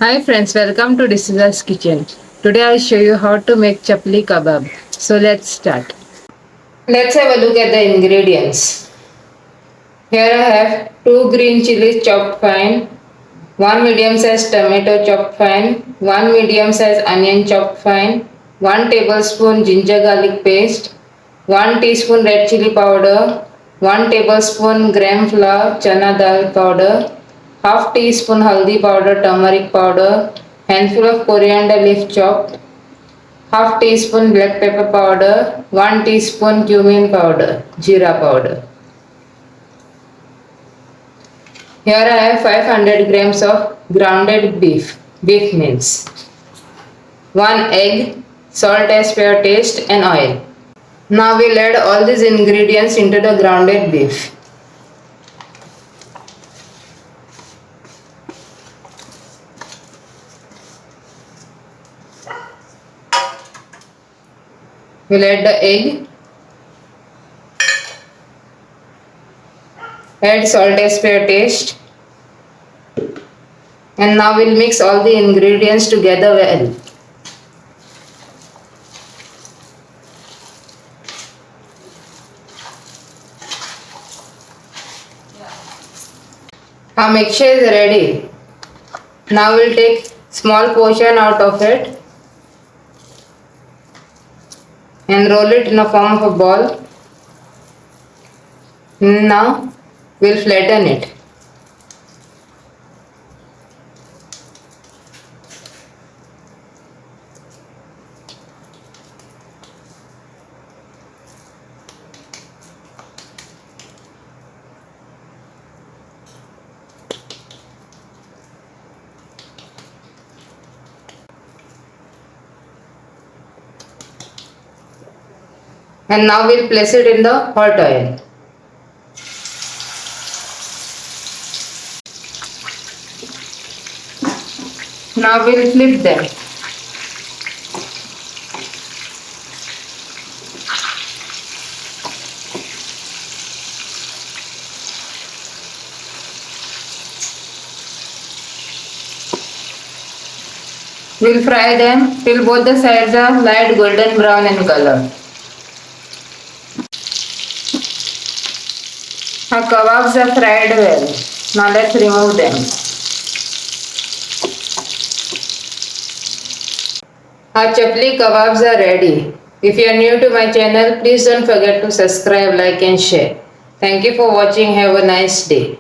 Hi friends, welcome to Decisa's Kitchen. Today I'll show you how to make Chapli Kabab. So let's start. Let's have a look at the ingredients. Here I have 2 green chilies chopped fine, 1 medium sized tomato chopped fine, 1 medium sized onion chopped fine, 1 tablespoon ginger garlic paste, 1 teaspoon red chili powder, 1 tablespoon gram flour chana dal powder, half teaspoon haldi powder turmeric powder, handful of coriander leaf chopped, half teaspoon black pepper powder, 1 teaspoon cumin powder, jeera powder. Here I have 500 grams of grounded beef mince, 1 egg, salt as per taste and oil. Now we'll add all these ingredients into the grounded beef. We'll add the egg, add salt as per taste, and now we'll mix all the ingredients together well. Our mixture is ready. Now we'll take small portion out of it and roll it in a form of a ball. Now we'll flatten it. And now we'll place it in the hot oil. Now we'll flip them. We'll fry them till both the sides are light golden brown in color. Our kebabs are fried well. Now let's remove them. Our Chapli Kababs are ready. If you are new to my channel, please don't forget to subscribe, like and share. Thank you for watching. Have a nice day.